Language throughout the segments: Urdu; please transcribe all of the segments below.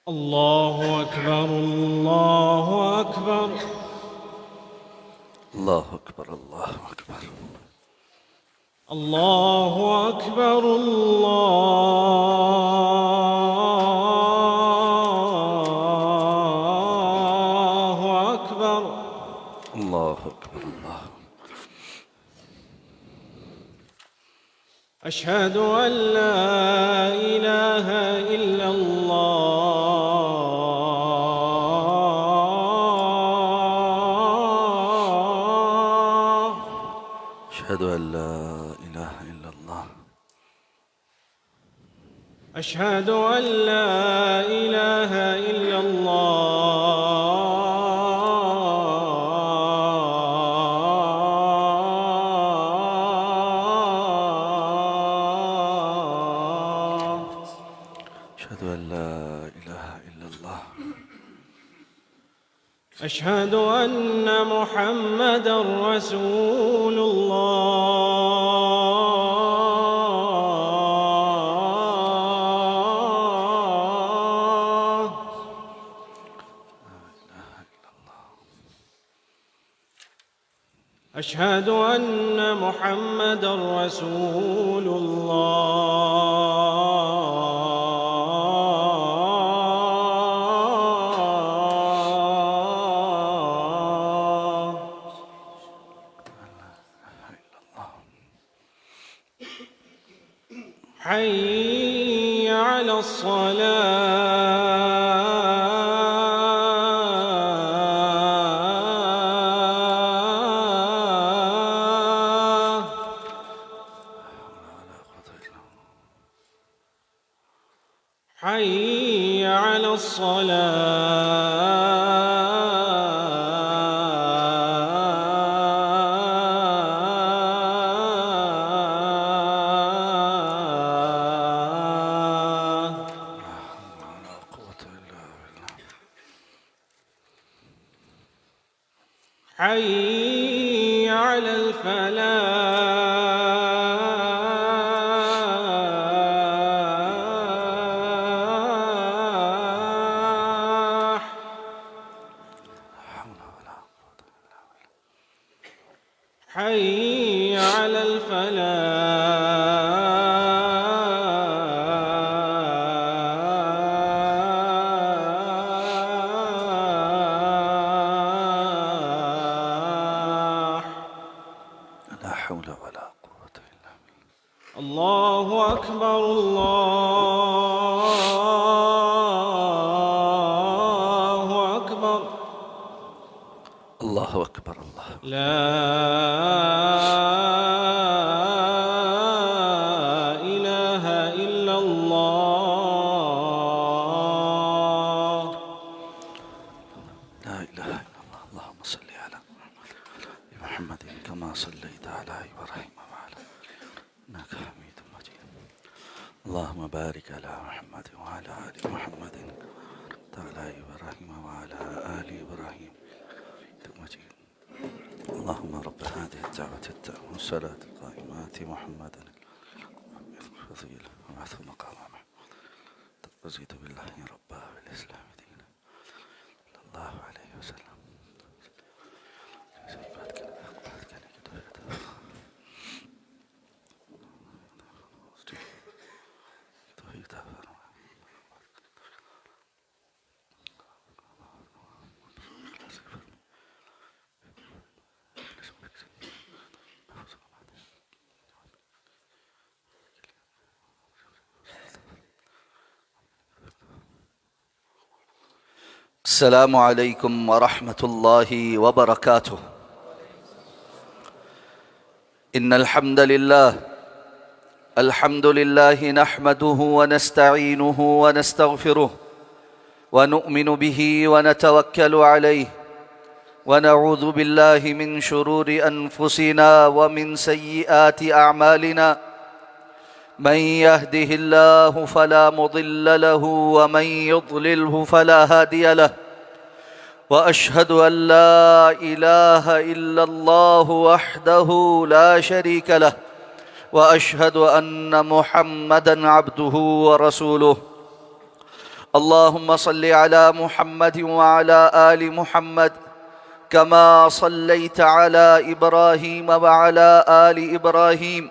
الله أكبر الله أكبر الله أكبر الله أكبر الله أكبر الله أكبر الله أكبر الله. أشهد أن لا إله إلا الله. أشهد أن لا إله إلا الله. أشهد أن لا إله إلا الله. أشهد أن لا إله إلا الله. أشهد أن محمدًا رسول الله. أشهد أن محمدًا رسول الله. حي على الصلاة. حي على الصلاة. لا قوة إلا بالله. حي على الفلاح. حول ولا قوة إلا بالله. حي على الفلاح. لا حول ولا قوة إلا بالله. الله أكبر الله أكبر. الله أكبر الله. لا إله إلا الله. لا إله إلا الله. اللهم صل على محمد كما صليت على إبراهيم وعلى إنك حميد مجيد. اللهم بارك على محمد وعلى آل محمد على إبراهيم وعلى آل إبراهيم إنك مجيد. اللهم رب هذه الدعوة التامة والصلاة القائمة محمدا الفضيل وبعث مقام محمود رضيت بالله ربا بالإسلام دينا صلى الله عليه وسلم. السلام عليكم ورحمة الله وبركاته. إن الحمد لله نحمده ونستعينه ونستغفره ونؤمن به ونتوكل عليه ونعوذ بالله من شرور أنفسنا ومن سيئات أعمالنا. من يهده الله فلا مضل له ومن يضلله فلا هادي له. وأشهد أن لا إله إلا الله وحده لا شريك له وأشهد أن محمدًا عبده ورسوله. اللهم صل على محمد وعلى آل محمد كما صليت على إبراهيم وعلى آل إبراهيم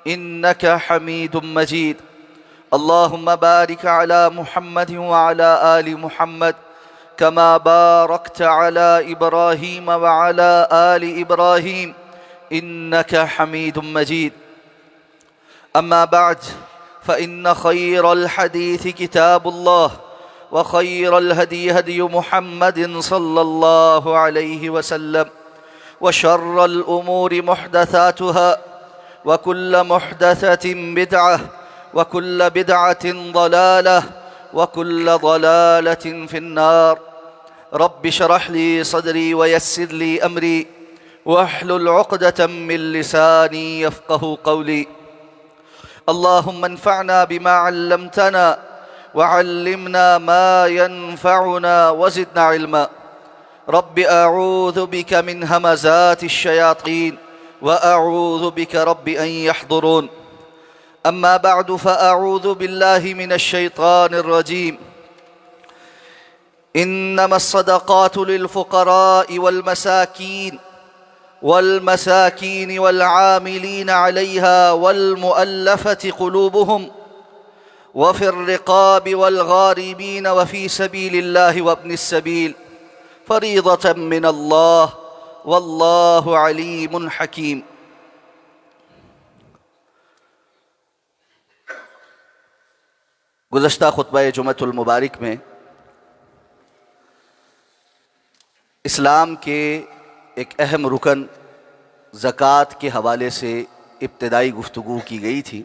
إنك حميد مجيد. اللهم بارك على محمد وعلى آل محمد كما باركت على إبراهيم وعلى آل إبراهيم إنك حميد مجيد. أما بعد، فإن خير الحديث كتاب الله، وخير الهدي هدي محمد صلى الله عليه وسلم، وشر الأمور محدثاتها، وكل محدثة بدعة، وكل بدعة ضلالة، وكل ضلالة في النار. رب اشرح لي صدري ويسر لي أمري واحلل عقدة من لساني يفقه قولي. اللهم انفعنا بما علمتنا وعلمنا ما ينفعنا وزدنا علما. رب أعوذ بك من همزات الشياطين وأعوذ بك رب أن يحضرون. أما بعد، فأعوذ بالله من الشيطان الرجيم. إنما الصدقات للفقراء والمساكين والعاملين عليها والمؤلفة قلوبهم وفي الرقاب والغارمين وفي سبيل الله وابن السبيل فريضة من الله والله عليم حكيم. گزشتہ خطبہ جمعۃ المبارک میں اسلام کے ایک اہم رکن زکوٰۃ کے حوالے سے ابتدائی گفتگو کی گئی تھی،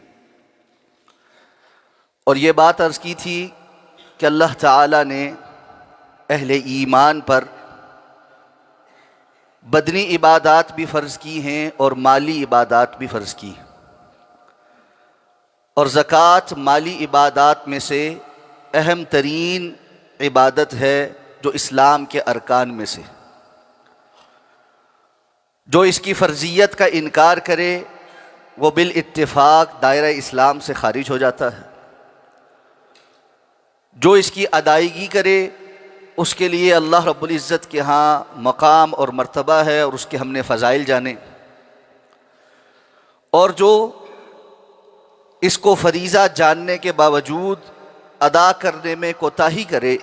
اور یہ بات عرض کی تھی کہ اللہ تعالیٰ نے اہل ایمان پر بدنی عبادات بھی فرض کی ہیں اور مالی عبادات بھی فرض کی، اور زکوٰۃ مالی عبادات میں سے اہم ترین عبادت ہے جو اسلام کے ارکان میں سے. جو اس کی فرضیت کا انکار کرے وہ بالاتفاق دائرہ اسلام سے خارج ہو جاتا ہے. جو اس کی ادائیگی کرے اس کے لیے اللہ رب العزت کے ہاں مقام اور مرتبہ ہے، اور اس کے ہم نے فضائل جانے. اور جو اس کو فریضہ جاننے کے باوجود ادا کرنے میں کوتاہی کرے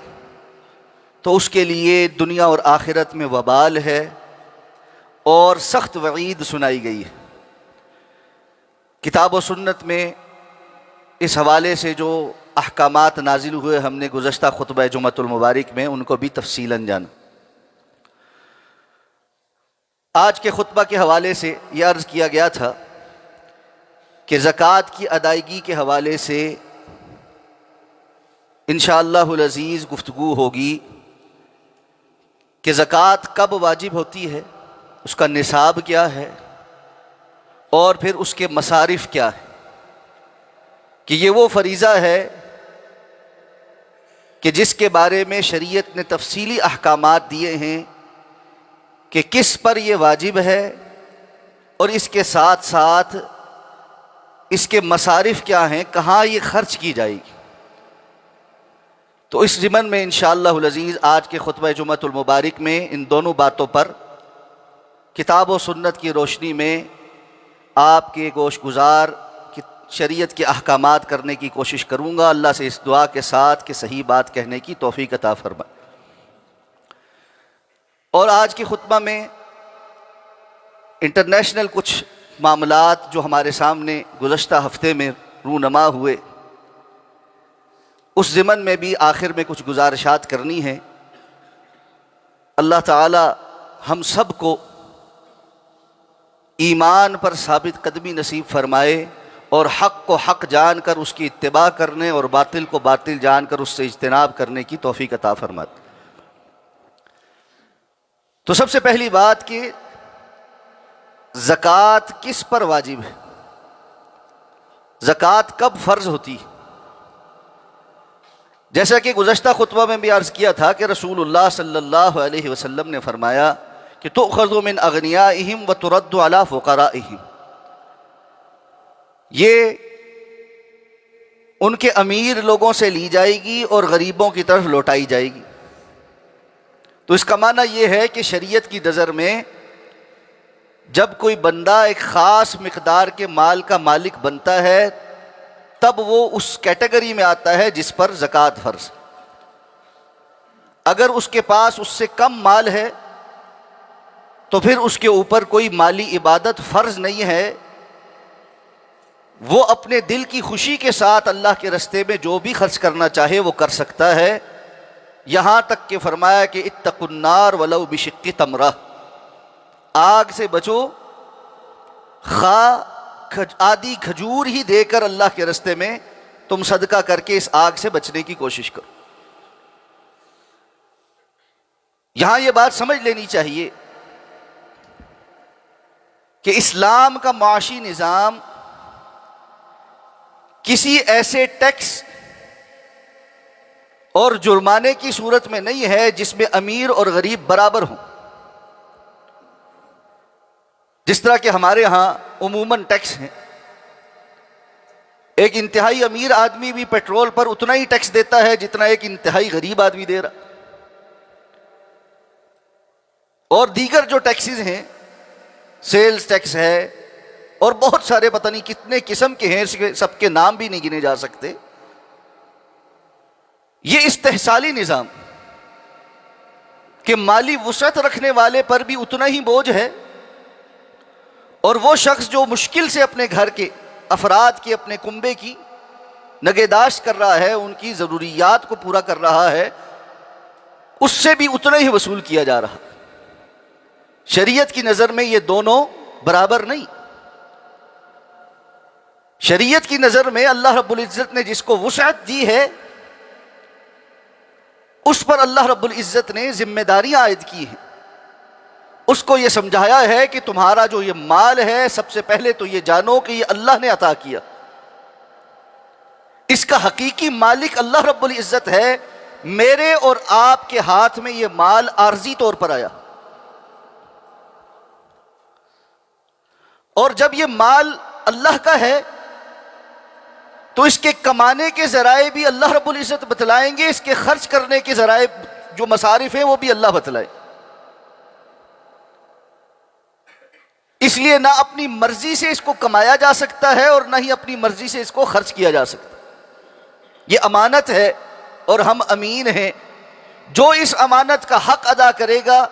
تو اس کے لیے دنیا اور آخرت میں وبال ہے اور سخت وعید سنائی گئی ہے. کتاب و سنت میں اس حوالے سے جو احکامات نازل ہوئے ہم نے گزشتہ خطبہ جمعۃ المبارک میں ان کو بھی تفصیلاً جانا. آج کے خطبہ کے حوالے سے یہ عرض کیا گیا تھا کہ زکوٰۃ کی ادائیگی کے حوالے سے انشاءاللہ العزیز گفتگو ہوگی کہ زکوٰۃ کب واجب ہوتی ہے، اس کا نصاب کیا ہے، اور پھر اس کے مصارف کیا ہے. کہ یہ وہ فریضہ ہے کہ جس کے بارے میں شریعت نے تفصیلی احکامات دیے ہیں کہ کس پر یہ واجب ہے، اور اس کے ساتھ ساتھ اس کے مصارف کیا ہیں، کہاں یہ خرچ کی جائے گی. تو اس ضمن میں انشاءاللہ العزیز آج کے خطبہ جمعۃ المبارک میں ان دونوں باتوں پر کتاب و سنت کی روشنی میں آپ کے گوش گزار شریعت کے احکامات کرنے کی کوشش کروں گا. اللہ سے اس دعا کے ساتھ کہ صحیح بات کہنے کی توفیق عطا فرمائے. اور آج کے خطبہ میں انٹرنیشنل کچھ معاملات جو ہمارے سامنے گزشتہ ہفتے میں رونما ہوئے، اس ضمن میں بھی آخر میں کچھ گزارشات کرنی ہیں. اللہ تعالی ہم سب کو ایمان پر ثابت قدمی نصیب فرمائے اور حق کو حق جان کر اس کی اتباع کرنے اور باطل کو باطل جان کر اس سے اجتناب کرنے کی توفیق عطا فرمائے. تو سب سے پہلی بات کہ زکوٰۃ کس پر واجب ہے، زکوٰۃ کب فرض ہوتی. جیسا کہ گزشتہ خطبہ میں بھی عرض کیا تھا کہ رسول اللہ صلی اللہ علیہ وسلم نے فرمایا کہ تؤخذ من اغنیائہم وترد علی فقرائہم. یہ ان کے امیر لوگوں سے لی جائے گی اور غریبوں کی طرف لوٹائی جائے گی۔ تو اس کا معنی یہ ہے کہ شریعت کی نظر میں جب کوئی بندہ ایک خاص مقدار کے مال کا مالک بنتا ہے تب وہ اس کیٹیگری میں آتا ہے جس پر زکوٰۃ فرض۔ اگر اس کے پاس اس سے کم مال ہے تو پھر اس کے اوپر کوئی مالی عبادت فرض نہیں ہے، وہ اپنے دل کی خوشی کے ساتھ اللہ کے راستے میں جو بھی خرچ کرنا چاہے وہ کر سکتا ہے، یہاں تک کہ فرمایا کہ اتقوا النار ولو بشق تمرہ، آگ سے بچو خواہ آدھی کھجور ہی دے کر اللہ کے راستے میں تم صدقہ کر کے اس آگ سے بچنے کی کوشش کرو۔ یہاں یہ بات سمجھ لینی چاہیے کہ اسلام کا معاشی نظام کسی ایسے ٹیکس اور جرمانے کی صورت میں نہیں ہے جس میں امیر اور غریب برابر ہوں۔ جس طرح کہ ہمارے ہاں عموماً ٹیکس ہیں، ایک انتہائی امیر آدمی بھی پیٹرول پر اتنا ہی ٹیکس دیتا ہے جتنا ایک انتہائی غریب آدمی دے رہا، اور دیگر جو ٹیکسز ہیں، سیلز ٹیکس ہے اور بہت سارے پتہ نہیں کتنے قسم کے ہیں، سب کے نام بھی نہیں گنے جا سکتے۔ یہ استحصالی نظام کہ مالی وسعت رکھنے والے پر بھی اتنا ہی بوجھ ہے، اور وہ شخص جو مشکل سے اپنے گھر کے افراد کی، اپنے کنبے کی نگہداشت کر رہا ہے، ان کی ضروریات کو پورا کر رہا ہے، اس سے بھی اتنا ہی وصول کیا جا رہا۔ شریعت کی نظر میں یہ دونوں برابر نہیں۔ شریعت کی نظر میں اللہ رب العزت نے جس کو وسعت دی ہے اس پر اللہ رب العزت نے ذمہ داریاں عائد کی ہیں، اس کو یہ سمجھایا ہے کہ تمہارا جو یہ مال ہے سب سے پہلے تو یہ جانو کہ یہ اللہ نے عطا کیا، اس کا حقیقی مالک اللہ رب العزت ہے، میرے اور آپ کے ہاتھ میں یہ مال عارضی طور پر آیا، اور جب یہ مال اللہ کا ہے تو اس کے کمانے کے ذرائع بھی اللہ رب العزت بتلائیں گے، اس کے خرچ کرنے کے ذرائع جو مصارف ہیں وہ بھی اللہ بتلائے۔ اس لیے نہ اپنی مرضی سے اس کو کمایا جا سکتا ہے اور نہ ہی اپنی مرضی سے اس کو خرچ کیا جا سکتا۔ یہ امانت ہے اور ہم امین ہیں، جو اس امانت کا حق ادا کرے گا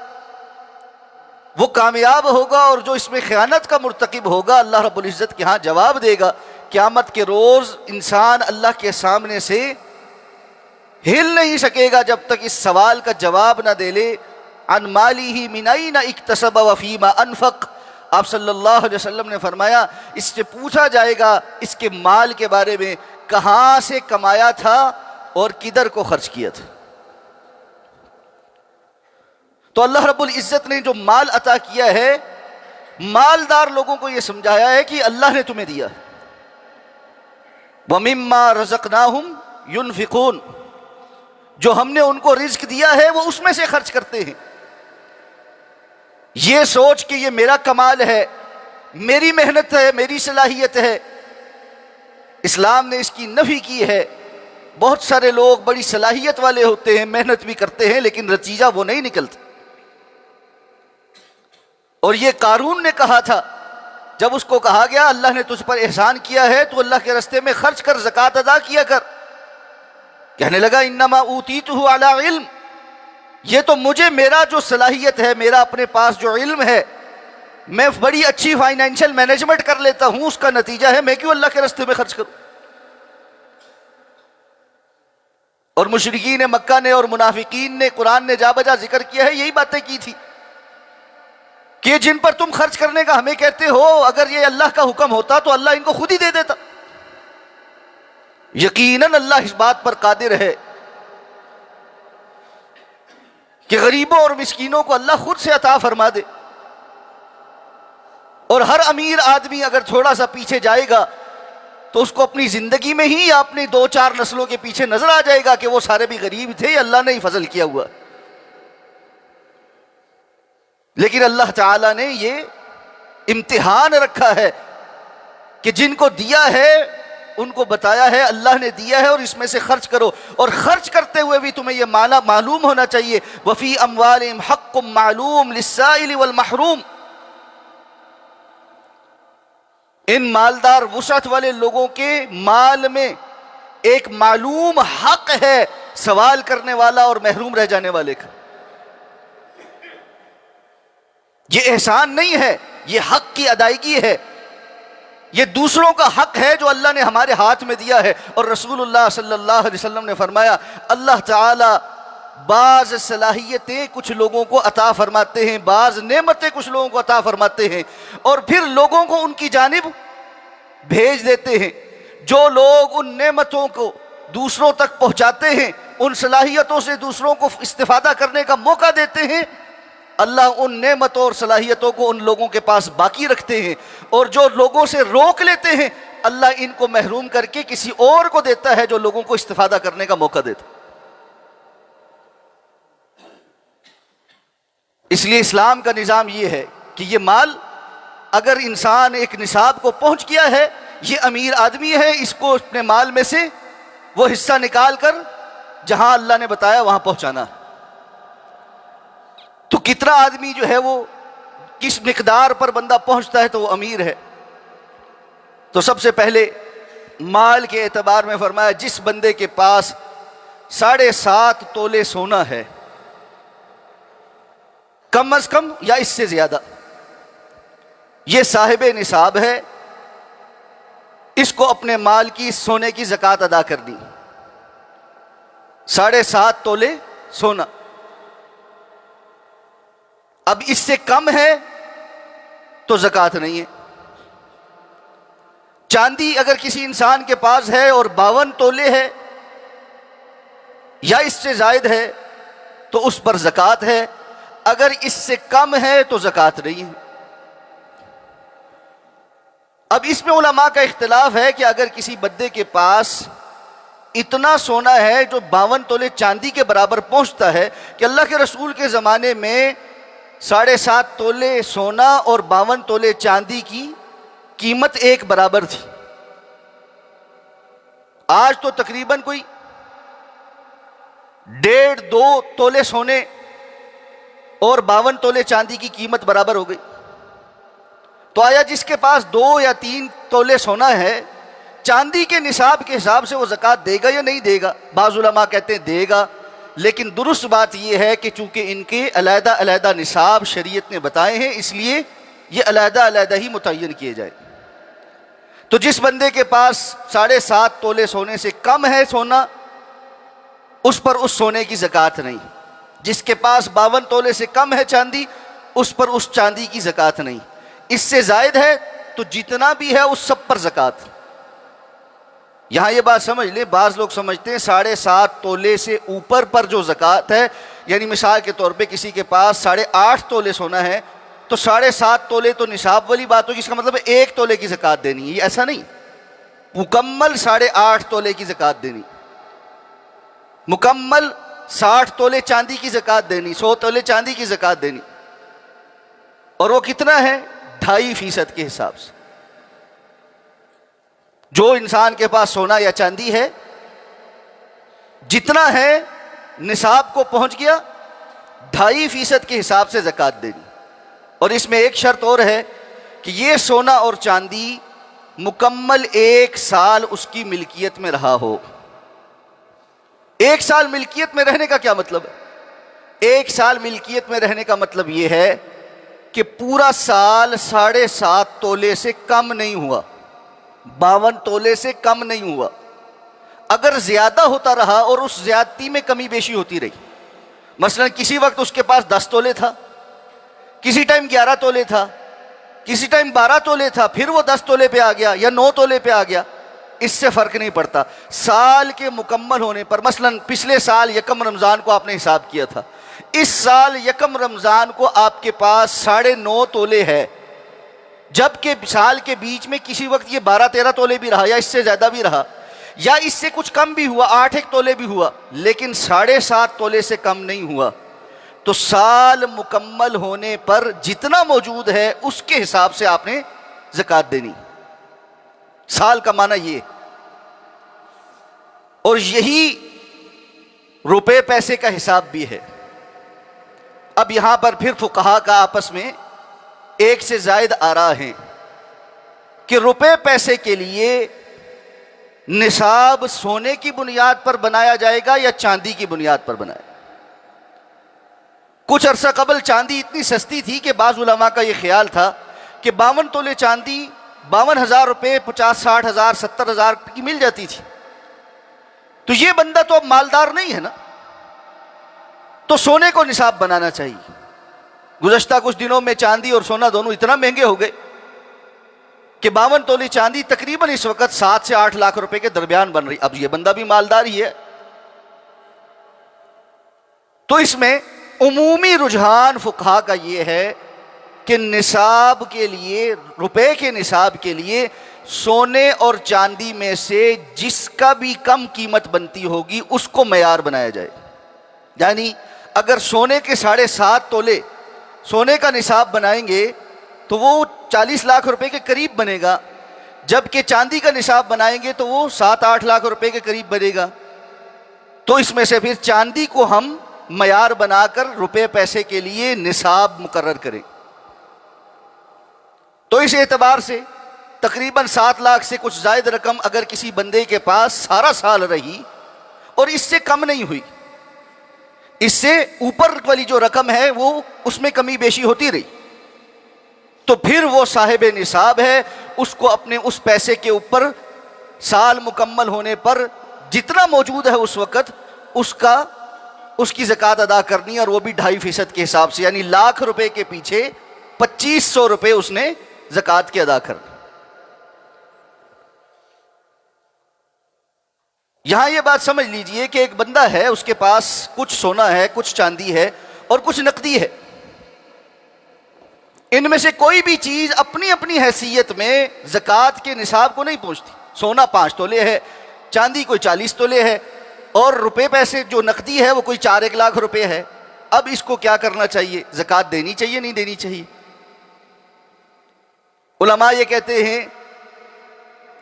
وہ کامیاب ہوگا، اور جو اس میں خیانت کا مرتکب ہوگا اللہ رب العزت کے ہاں جواب دے گا۔ قیامت کے روز انسان اللہ کے سامنے سے ہل نہیں سکے گا جب تک اس سوال کا جواب نہ دے لے، عن مالہ من این اکتسب وفیما انفق۔ آپ صلی اللہ علیہ وسلم نے فرمایا اس سے پوچھا جائے گا اس کے مال کے بارے میں، کہاں سے کمایا تھا اور کدھر کو خرچ کیا تھا۔ تو اللہ رب العزت نے جو مال عطا کیا ہے، مالدار لوگوں کو یہ سمجھایا ہے کہ اللہ نے تمہیں دیا، وَمِمَّا رَزَقْنَاهُمْ يُنْفِقُونَ، جو ہم نے ان کو رزق دیا ہے وہ اس میں سے خرچ کرتے ہیں۔ یہ سوچ کہ یہ میرا کمال ہے، میری محنت ہے، میری صلاحیت ہے، اسلام نے اس کی نفی کی ہے۔ بہت سارے لوگ بڑی صلاحیت والے ہوتے ہیں، محنت بھی کرتے ہیں، لیکن نتیجہ وہ نہیں نکلتا۔ اور یہ قارون نے کہا تھا جب اس کو کہا گیا اللہ نے تجھ پر احسان کیا ہے تو اللہ کے راستے میں خرچ کر، زکوٰۃ ادا کیا کر، کہنے لگا انما اوتیتہ علی علم، یہ تو مجھے میرا جو صلاحیت ہے، میرا اپنے پاس جو علم ہے، میں بڑی اچھی فائنینشیل مینجمنٹ کر لیتا ہوں، اس کا نتیجہ ہے میں کیوں اللہ کے راستے میں خرچ کروں۔ اور مشرکین مکہ نے اور منافقین نے قرآن نے جا بجا ذکر کیا ہے، یہی باتیں کی تھی کہ جن پر تم خرچ کرنے کا ہمیں کہتے ہو، اگر یہ اللہ کا حکم ہوتا تو اللہ ان کو خود ہی دے دیتا۔ یقیناً اللہ اس بات پر قادر ہے کہ غریبوں اور مسکینوں کو اللہ خود سے عطا فرما دے، اور ہر امیر آدمی اگر تھوڑا سا پیچھے جائے گا تو اس کو اپنی زندگی میں ہی یا اپنی 2-4 نسلوں کے پیچھے نظر آ جائے گا کہ وہ سارے بھی غریب تھے، اللہ نے ہی فضل کیا ہوا۔ لیکن اللہ تعالیٰ نے یہ امتحان رکھا ہے کہ جن کو دیا ہے ان کو بتایا ہے اللہ نے دیا ہے اور اس میں سے خرچ کرو، اور خرچ کرتے ہوئے بھی تمہیں یہ معنی معلوم ہونا چاہیے وفی اموالہم حق معلوم للسائل والمحروم، ان مالدار وسعت والے لوگوں کے مال میں ایک معلوم حق ہے سوال کرنے والا اور محروم رہ جانے والے کا۔ یہ احسان نہیں ہے، یہ حق کی ادائیگی ہے، یہ دوسروں کا حق ہے جو اللہ نے ہمارے ہاتھ میں دیا ہے۔ اور رسول اللہ صلی اللہ علیہ وسلم نے فرمایا اللہ تعالی بعض صلاحیتیں کچھ لوگوں کو عطا فرماتے ہیں، بعض نعمتیں کچھ لوگوں کو عطا فرماتے ہیں، اور پھر لوگوں کو ان کی جانب بھیج دیتے ہیں۔ جو لوگ ان نعمتوں کو دوسروں تک پہنچاتے ہیں، ان صلاحیتوں سے دوسروں کو استفادہ کرنے کا موقع دیتے ہیں، اللہ ان نعمتوں اور صلاحیتوں کو ان لوگوں کے پاس باقی رکھتے ہیں، اور جو لوگوں سے روک لیتے ہیں اللہ ان کو محروم کر کے کسی اور کو دیتا ہے جو لوگوں کو استفادہ کرنے کا موقع دیتا ہے۔ اس لیے اسلام کا نظام یہ ہے کہ یہ مال اگر انسان ایک نصاب کو پہنچ گیا ہے، یہ امیر آدمی ہے، اس کو اپنے مال میں سے وہ حصہ نکال کر جہاں اللہ نے بتایا وہاں پہنچانا ہے۔ تو کتنا آدمی جو ہے وہ کس مقدار پر بندہ پہنچتا ہے تو وہ امیر ہے؟ تو سب سے پہلے مال کے اعتبار میں فرمایا جس بندے کے پاس 7.5 تولے سونا ہے کم از کم یا اس سے زیادہ، یہ صاحب نصاب ہے، اس کو اپنے مال کی سونے کی زکوٰۃ ادا کرنی۔ 7.5 تولے سونا، اب اس سے کم ہے تو زکوٰۃ نہیں ہے۔ چاندی اگر کسی انسان کے پاس ہے اور 52 تولے ہے یا اس سے زائد ہے تو اس پر زکوٰۃ ہے، اگر اس سے کم ہے تو زکوٰۃ نہیں ہے۔ اب اس میں علماء کا اختلاف ہے کہ اگر کسی بندے کے پاس اتنا سونا ہے جو 52 تولے چاندی کے برابر پہنچتا ہے، کہ اللہ کے رسول کے زمانے میں 7.5 تولے سونا اور 52 تولے چاندی کی قیمت ایک برابر تھی۔ آج تو تقریباً کوئی 1.5-2 تولے سونے اور 52 تولے چاندی کی قیمت برابر ہو گئی۔ تو آیا جس کے پاس 2 یا 3 تولے سونا ہے چاندی کے نصاب کے حساب سے وہ زکوٰۃ دے گا یا نہیں دے گا؟ بعض علماء کہتے ہیں دے گا، لیکن درست بات یہ ہے کہ چونکہ ان کے علیحدہ علیحدہ نصاب شریعت نے بتائے ہیں، اس لیے یہ علیحدہ علیحدہ ہی متعین کیے جائے۔ تو جس بندے کے پاس 7.5 تولے سونے سے کم ہے سونا، اس پر اس سونے کی زکوٰۃ نہیں۔ جس کے پاس 52 تولے سے کم ہے چاندی، اس پر اس چاندی کی زکوٰۃ نہیں۔ اس سے زائد ہے تو جتنا بھی ہے اس سب پر زکوٰۃ۔ یہاں یہ بات سمجھ لیں، بعض لوگ سمجھتے ہیں 7.5 تولے سے اوپر پر جو زکوٰۃ ہے، یعنی مثال کے طور پہ کسی کے پاس 8.5 تولے سونا ہے تو 7.5 تولے تو نصاب والی بات ہوگی، اس کا مطلب 1 تولے کی زکوٰۃ دینی ہے۔ یہ ایسا نہیں، مکمل 8.5 تولے کی زکوٰۃ دینی، مکمل 60 تولے چاندی کی زکوٰۃ دینی، 100 تولے چاندی کی زکوٰۃ دینی، اور وہ کتنا ہے؟ 2.5% کے حساب سے۔ جو انسان کے پاس سونا یا چاندی ہے جتنا ہے نصاب کو پہنچ گیا، 2.5% کے حساب سے زکوٰۃ دینی۔ اور اس میں ایک شرط اور ہے کہ یہ سونا اور چاندی مکمل 1 سال اس کی ملکیت میں رہا ہو۔ 1 سال ملکیت میں رہنے کا کیا مطلب ہے؟ 1 سال ملکیت میں رہنے کا مطلب یہ ہے کہ پورا سال 7.5 تولے سے کم نہیں ہوا، 52 تولے سے کم نہیں ہوا۔ اگر زیادہ ہوتا رہا اور اس زیادتی میں کمی بیشی ہوتی رہی، مثلا کسی وقت اس کے پاس 10 تولے تھا، کسی ٹائم 11 تولے تھا، کسی ٹائم 12 تولے تھا، پھر وہ 10 تولے پہ آ گیا یا 9 تولے پہ آ گیا، اس سے فرق نہیں پڑتا۔ سال کے مکمل ہونے پر، مثلا پچھلے سال 1 رمضان کو آپ نے حساب کیا تھا، اس سال 1 رمضان کو آپ کے پاس 9.5 تولے ہے، جبکہ سال کے بیچ میں کسی وقت یہ 12-13 تولے بھی رہا یا اس سے زیادہ بھی رہا یا اس سے کچھ کم بھی ہوا، 8 تولے بھی ہوا، لیکن 7.5 تولے سے کم نہیں ہوا، تو سال مکمل ہونے پر جتنا موجود ہے اس کے حساب سے آپ نے زکوٰۃ دینی۔ سال کا معنی یہ، اور یہی روپے پیسے کا حساب بھی ہے۔ اب یہاں پر پھر فقہا کا آپس میں ایک سے زائد آراء ہیں کہ روپے پیسے کے لیے نصاب سونے کی بنیاد پر بنایا جائے گا یا چاندی کی بنیاد پر بنایا۔ کچھ عرصہ قبل چاندی اتنی سستی تھی کہ بعض علماء کا یہ خیال تھا کہ 52 تولے چاندی 52,000 روپے 50-60,000 70,000 کی مل جاتی تھی۔ تو یہ بندہ تو اب مالدار نہیں ہے نا، تو سونے کو نصاب بنانا چاہیے۔ گزشتہ کچھ دنوں میں چاندی اور سونا دونوں اتنا مہنگے ہو گئے کہ 52 تولے چاندی تقریباً اس وقت 7 سے 8 لاکھ روپے کے درمیان بن رہی۔ اب یہ بندہ بھی مالدار ہی ہے۔ تو اس میں عمومی رجحان فقہا کا یہ ہے کہ نصاب کے لیے، روپے کے نصاب کے لیے سونے اور چاندی میں سے جس کا بھی کم قیمت بنتی ہوگی اس کو معیار بنایا جائے۔ یعنی اگر سونے کے 7.5 تولے سونے کا نصاب بنائیں گے تو وہ 40 لاکھ روپے کے قریب بنے گا، جبکہ چاندی کا نصاب بنائیں گے تو وہ 7-8 لاکھ روپے کے قریب بنے گا۔ تو اس میں سے پھر چاندی کو ہم معیار بنا کر روپے پیسے کے لیے نصاب مقرر کریں۔ تو اس اعتبار سے تقریباً 7 لاکھ سے کچھ زائد رقم اگر کسی بندے کے پاس سارا سال رہی اور اس سے کم نہیں ہوئی، اس سے اوپر والی جو رقم ہے وہ اس میں کمی بیشی ہوتی رہی، تو پھر وہ صاحب نصاب ہے، اس کو اپنے اس پیسے کے اوپر سال مکمل ہونے پر جتنا موجود ہے اس وقت اس کی زکوٰۃ ادا کرنی، اور وہ بھی 2.5% کے حساب سے، یعنی لاکھ روپے کے پیچھے 2500 روپے اس نے زکوٰۃ کے ادا کرنے۔ یہاں یہ بات سمجھ لیجئے کہ ایک بندہ ہے، اس کے پاس کچھ سونا ہے، کچھ چاندی ہے اور کچھ نقدی ہے۔ ان میں سے کوئی بھی چیز اپنی اپنی حیثیت میں زکوٰۃ کے نصاب کو نہیں پہنچتی۔ سونا 5 تولے ہے، چاندی کوئی 40 تولے ہے، اور روپے پیسے جو نقدی ہے وہ کوئی 4-1 لاکھ روپے ہے۔ اب اس کو کیا کرنا چاہیے؟ زکوٰۃ دینی چاہیے نہیں دینی چاہیے؟ علماء یہ کہتے ہیں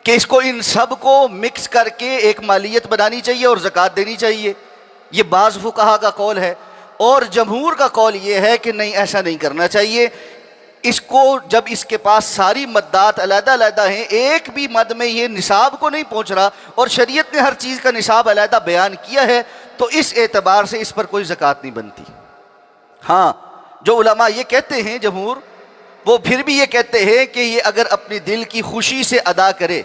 کہ اس کو ان سب کو مکس کر کے ایک مالیت بنانی چاہیے اور زکوٰۃ دینی چاہیے۔ یہ بعض فقہا کا قول ہے، اور جمہور کا قول یہ ہے کہ نہیں، ایسا نہیں کرنا چاہیے۔ اس کو جب اس کے پاس ساری مدات علیحدہ علیحدہ ہیں، ایک بھی مد میں یہ نصاب کو نہیں پہنچ رہا اور شریعت نے ہر چیز کا نصاب علیحدہ بیان کیا ہے، تو اس اعتبار سے اس پر کوئی زکوٰۃ نہیں بنتی۔ ہاں، جو علماء یہ کہتے ہیں جمہور، وہ پھر بھی یہ کہتے ہیں کہ یہ اگر اپنی دل کی خوشی سے ادا کرے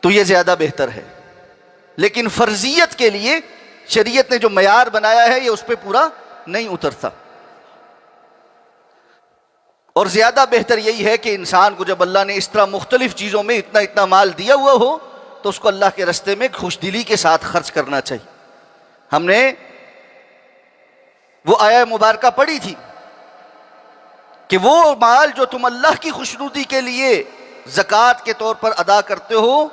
تو یہ زیادہ بہتر ہے، لیکن فرضیت کے لیے شریعت نے جو معیار بنایا ہے یہ اس پہ پورا نہیں اترتا۔ اور زیادہ بہتر یہی ہے کہ انسان کو جب اللہ نے اس طرح مختلف چیزوں میں اتنا مال دیا ہوا ہو تو اس کو اللہ کے راستے میں خوش دلی کے ساتھ خرچ کرنا چاہیے۔ ہم نے وہ آیہ مبارکہ پڑھی تھی کہ وہ مال جو تم اللہ کی خوشنودی کے لیے زکوٰۃ کے طور پر ادا کرتے ہو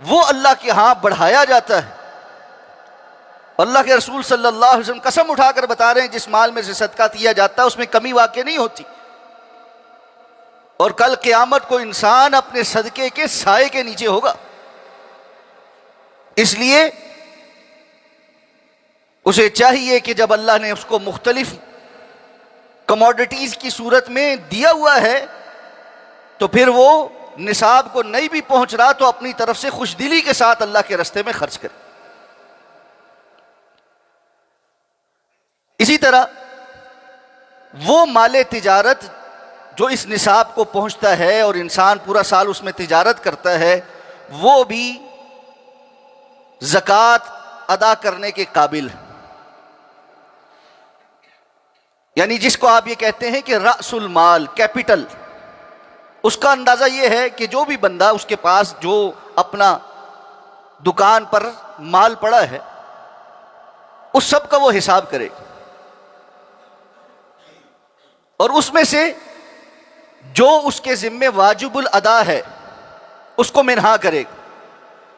وہ اللہ کے ہاں بڑھایا جاتا ہے۔ اللہ کے رسول صلی اللہ علیہ وسلم قسم اٹھا کر بتا رہے ہیں جس مال میں سے صدقہ دیا جاتا ہے اس میں کمی واقع نہیں ہوتی، اور کل قیامت کو انسان اپنے صدقے کے سائے کے نیچے ہوگا۔ اس لیے اسے چاہیے کہ جب اللہ نے اس کو مختلف کموڈٹیز کی صورت میں دیا ہوا ہے تو پھر وہ نصاب کو نہیں بھی پہنچ رہا تو اپنی طرف سے خوش دلی کے ساتھ اللہ کے راستے میں خرچ کرے۔ اسی طرح وہ مال تجارت جو اس نصاب کو پہنچتا ہے اور انسان پورا سال اس میں تجارت کرتا ہے، وہ بھی زکوٰۃ ادا کرنے کے قابل ہے۔ یعنی جس کو آپ یہ کہتے ہیں کہ رأس المال، کیپٹل، اس کا اندازہ یہ ہے کہ جو بھی بندہ اس کے پاس جو اپنا دکان پر مال پڑا ہے اس سب کا وہ حساب کرے اور اس میں سے جو اس کے ذمے واجب الادا ہے اس کو منہا کرے۔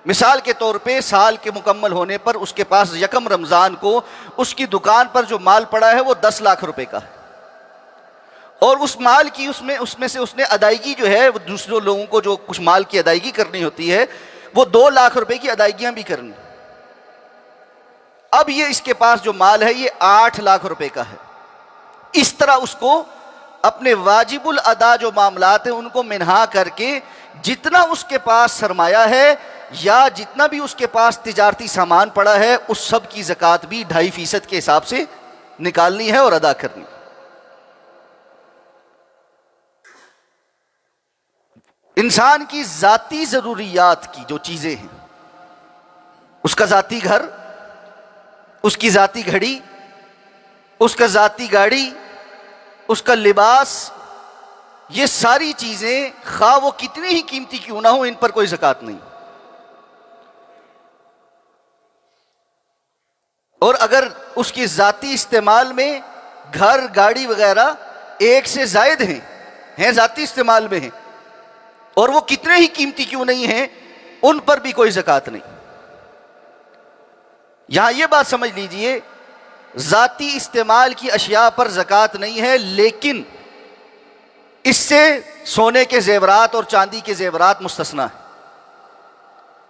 مثال کے طور پہ سال کے مکمل ہونے پر اس کے پاس یکم رمضان کو اس کی دکان پر جو مال پڑا ہے وہ 10 لاکھ روپے کا ہے، اور اس مال کی اس میں سے اس نے ادائیگی جو ہے وہ دوسرے لوگوں کو جو کچھ مال کی ادائیگی کرنی ہوتی ہے وہ 2 لاکھ روپے کی ادائیگیاں بھی کرنی. اب یہ اس کے پاس جو مال ہے یہ 8 لاکھ روپے کا ہے. اس طرح اس کو اپنے واجب الادا جو معاملات ہیں ان کو منہا کر کے جتنا اس کے پاس سرمایہ ہے یا جتنا بھی اس کے پاس تجارتی سامان پڑا ہے اس سب کی زکوٰۃ بھی 2.5% کے حساب سے نکالنی ہے اور ادا کرنی. انسان کی ذاتی ضروریات کی جو چیزیں ہیں، اس کا ذاتی گھر، اس کی ذاتی گھڑی، اس کا ذاتی گاڑی، اس کا لباس، یہ ساری چیزیں خواہ وہ کتنی ہی قیمتی کیوں نہ ہو ان پر کوئی زکوٰۃ نہیں. اور اگر اس کی ذاتی استعمال میں گھر گاڑی وغیرہ 1 سے زائد ہیں ذاتی استعمال میں ہیں اور وہ کتنے ہی قیمتی کیوں نہیں ہیں ان پر بھی کوئی زکوٰۃ نہیں. یہاں یہ بات سمجھ لیجئے ذاتی استعمال کی اشیاء پر زکوٰۃ نہیں ہے، لیکن اس سے سونے کے زیورات اور چاندی کے زیورات مستثنیٰ ہیں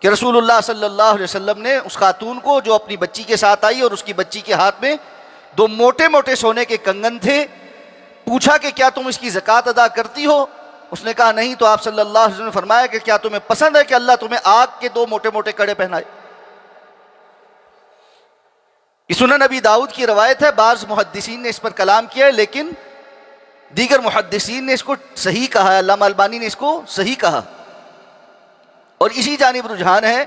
کہ رسول اللہ صلی اللہ علیہ وسلم نے اس خاتون کو جو اپنی بچی کے ساتھ آئی اور اس کی بچی کے ہاتھ میں 2 موٹے موٹے سونے کے کنگن تھے، پوچھا کہ کیا تم اس کی زکوٰۃ ادا کرتی ہو؟ اس نے کہا نہیں. تو آپ صلی اللہ علیہ وسلم نے فرمایا کہ کیا تمہیں پسند ہے کہ اللہ تمہیں آگ کے 2 موٹے موٹے کڑے پہنائے؟ یہ سنن نبی داؤد کی روایت ہے. بعض محدثین نے اس پر کلام کیا ہے لیکن دیگر محدثین نے اس کو صحیح کہا ہے. علامہ البانی نے اس کو صحیح کہا اور اسی جانب رجحان ہے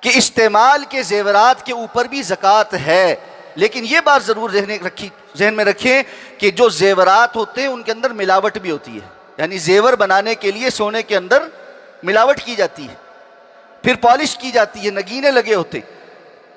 کہ استعمال کے زیورات کے اوپر بھی زکوٰۃ ہے. لیکن یہ بات ضرور ذہن میں رکھیں کہ جو زیورات ہوتے ہیں ان کے اندر ملاوٹ بھی ہوتی ہے. یعنی زیور بنانے کے لیے سونے کے اندر ملاوٹ کی جاتی ہے، پھر پالش کی جاتی ہے، نگینے لگے ہوتے.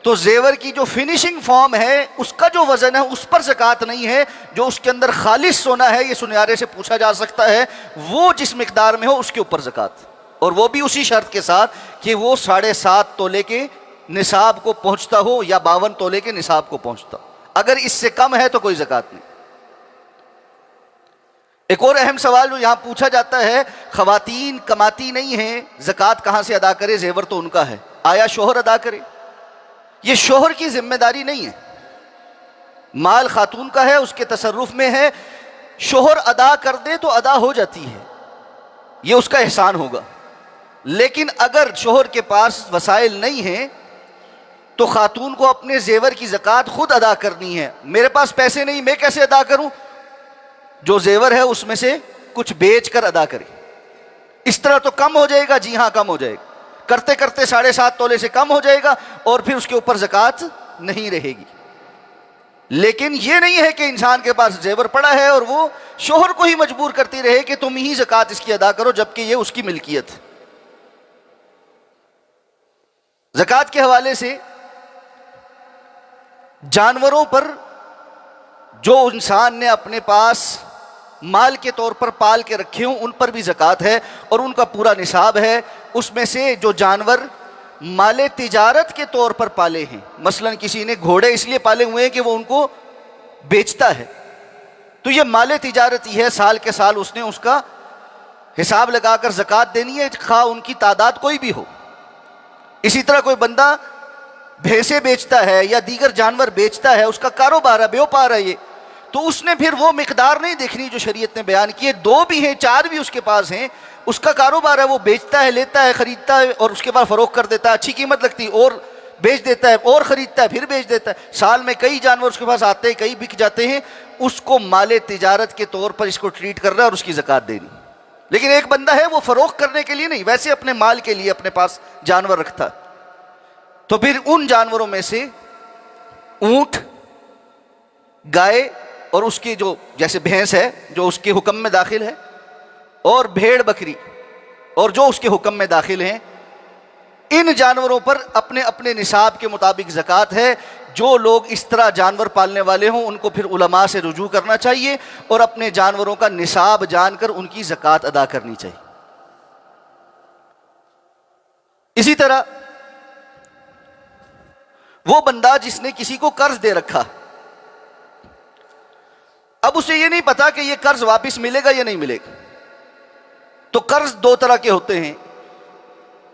تو زیور کی جو فنیشنگ فارم ہے اس کا جو وزن ہے اس پر زکوٰۃ نہیں ہے. جو اس کے اندر خالص سونا ہے، یہ سنیارے سے پوچھا جا سکتا ہے، وہ جس مقدار میں ہو اس کے اوپر زکوٰۃ، اور وہ بھی اسی شرط کے ساتھ کہ وہ 7.5 تولے کے نصاب کو پہنچتا ہو یا 52 تولے کے نصاب کو پہنچتا ہو. اگر اس سے کم ہے تو کوئی زکوٰۃ نہیں. ایک اور اہم سوال جو یہاں پوچھا جاتا ہے، خواتین کماتی نہیں ہیں، زکوٰۃ کہاں سے ادا کرے؟ زیور تو ان کا ہے، آیا شوہر ادا کرے؟ یہ شوہر کی ذمہ داری نہیں ہے، مال خاتون کا ہے، اس کے تصرف میں ہے. شوہر ادا کر دے تو ادا ہو جاتی ہے، یہ اس کا احسان ہوگا. لیکن اگر شوہر کے پاس وسائل نہیں ہیں تو خاتون کو اپنے زیور کی زکوٰۃ خود ادا کرنی ہے. میرے پاس پیسے نہیں، میں کیسے ادا کروں؟ جو زیور ہے اس میں سے کچھ بیچ کر ادا کرے. اس طرح تو کم ہو جائے گا، جی ہاں کم ہو جائے گا، کرتے کرتے 7.5 تولے سے کم ہو جائے گا اور پھر اس کے اوپر زکوٰۃ نہیں رہے گی. لیکن یہ نہیں ہے کہ انسان کے پاس زیور پڑا ہے اور وہ شوہر کو ہی مجبور کرتی رہے کہ تم ہی زکوٰۃ اس کی ادا کرو، جبکہ یہ اس کی ملکیت ہے. زکوٰۃ کے حوالے سے جانوروں پر جو انسان نے اپنے پاس مال کے طور پر پال کے رکھے ہوں ان پر بھی زکوٰۃ ہے اور ان کا پورا نصاب ہے. اس میں سے جو جانور مال تجارت کے طور پر پالے ہیں، مثلا کسی نے گھوڑے اس لیے پالے ہوئے ہیں کہ وہ ان کو بیچتا ہے، تو یہ مال تجارت ہی ہے. سال کے سال اس نے اس کا حساب لگا کر زکوٰۃ دینی ہے، خواہ ان کی تعداد کوئی بھی ہو. اسی طرح کوئی بندہ بھینسیں بیچتا ہے یا دیگر جانور بیچتا ہے، اس کا کاروبار ہے، بیوپار ہے یہ، تو اس نے پھر وہ مقدار نہیں دیکھنی جو شریعت نے بیان کی ہے. 2 بھی ہیں، 4 بھی اس کے پاس ہیں، اس کا کاروبار ہے، وہ بیچتا ہے، لیتا ہے، خریدتا ہے اور اس کے بعد فروخت کر دیتا ہے. اچھی قیمت لگتی اور بیچ دیتا ہے، اور خریدتا ہے پھر بیچ دیتا ہے. سال میں کئی جانور اس کے پاس آتے ہیں، کئی بک جاتے ہیں. اس کو مال تجارت کے طور پر اس کو ٹریٹ کرنا اور اس کی زکوٰۃ دینی. لیکن ایک بندہ ہے وہ فروخت کرنے کے لیے نہیں، ویسے اپنے مال کے لیے اپنے پاس جانور رکھتا، تو پھر ان جانوروں میں سے اونٹ، گائے اور اس کی جو جیسے بھینس ہے جو اس کے حکم میں داخل ہے، اور بھیڑ بکری اور جو اس کے حکم میں داخل ہیں، ان جانوروں پر اپنے اپنے نصاب کے مطابق زکوٰۃ ہے. جو لوگ اس طرح جانور پالنے والے ہوں ان کو پھر علماء سے رجوع کرنا چاہیے اور اپنے جانوروں کا نصاب جان کر ان کی زکوٰۃ ادا کرنی چاہیے. اسی طرح وہ بندہ جس نے کسی کو قرض دے رکھا، اب اسے یہ نہیں پتا کہ یہ قرض واپس ملے گا یا نہیں ملے گا. تو قرض 2 طرح کے ہوتے ہیں.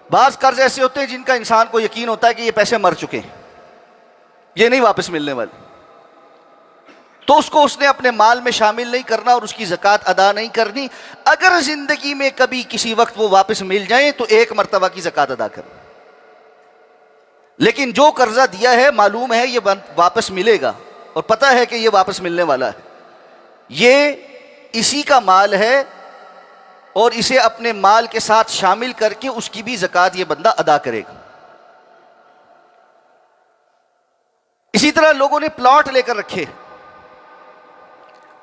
بعض قرض ایسے ہوتے ہیں جن کا انسان کو یقین ہوتا ہے کہ یہ پیسے مر چکے ہیں، یہ نہیں واپس ملنے والے، تو اس نے اپنے مال میں شامل نہیں کرنا اور اس کی زکوٰۃ ادا نہیں کرنی۔ اگر زندگی میں کبھی کسی وقت وہ واپس مل جائیں تو ایک مرتبہ کی زکوٰۃ ادا کریں، لیکن جو قرضہ دیا ہے معلوم ہے یہ واپس ملے گا اور پتہ ہے کہ یہ واپس ملنے والا ہے، یہ اسی کا مال ہے اور اسے اپنے مال کے ساتھ شامل کر کے اس کی بھی زکوٰۃ یہ بندہ ادا کرے گا۔ اسی طرح لوگوں نے پلاٹ لے کر رکھے،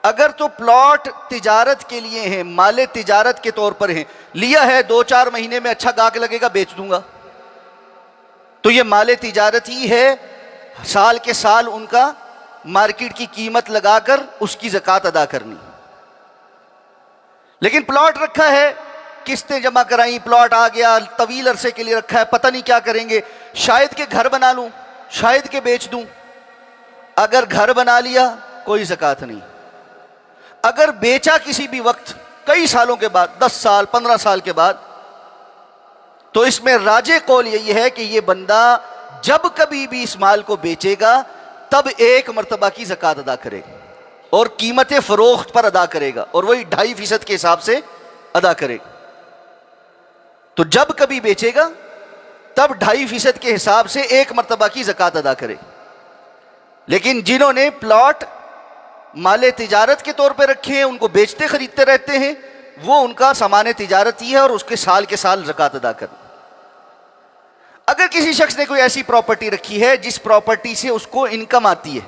اگر تو پلاٹ تجارت کے لیے ہیں، مال تجارت کے طور پر ہیں، لیا ہے 2-4 مہینے میں اچھا گاہک لگے گا بیچ دوں گا، تو یہ مال تجارت ہی ہے، سال کے سال ان کا مارکیٹ کی قیمت لگا کر اس کی زکوٰۃ ادا کرنی۔ لیکن پلاٹ رکھا ہے، قسطیں جمع کرائیں، پلاٹ آ گیا، طویل عرصے کے لیے رکھا ہے، پتہ نہیں کیا کریں گے، شاید کہ گھر بنا لوں، شاید کہ بیچ دوں۔ اگر گھر بنا لیا کوئی زکوٰۃ نہیں، اگر بیچا کسی بھی وقت کئی سالوں کے بعد، 10 سال 15 سال کے بعد، تو اس میں راجح قول یہی ہے کہ یہ بندہ جب کبھی بھی اس مال کو بیچے گا تب ایک مرتبہ کی زکوٰۃ ادا کرے گا اور قیمت فروخت پر ادا کرے گا اور وہی 2.5% کے حساب سے ادا کرے گا۔ تو جب کبھی بیچے گا تب 2.5% کے حساب سے ایک مرتبہ کی زکوٰۃ ادا کرے گا۔ لیکن جنہوں نے پلاٹ مال تجارت کے طور پہ رکھے ہیں، ان کو بیچتے خریدتے رہتے ہیں، وہ ان کا سامان تجارت ہی ہے اور اس کے سال کے سال زکوٰۃ ادا کرنا۔ اگر کسی شخص نے کوئی ایسی پراپرٹی رکھی ہے جس پراپرٹی سے اس کو انکم آتی ہے،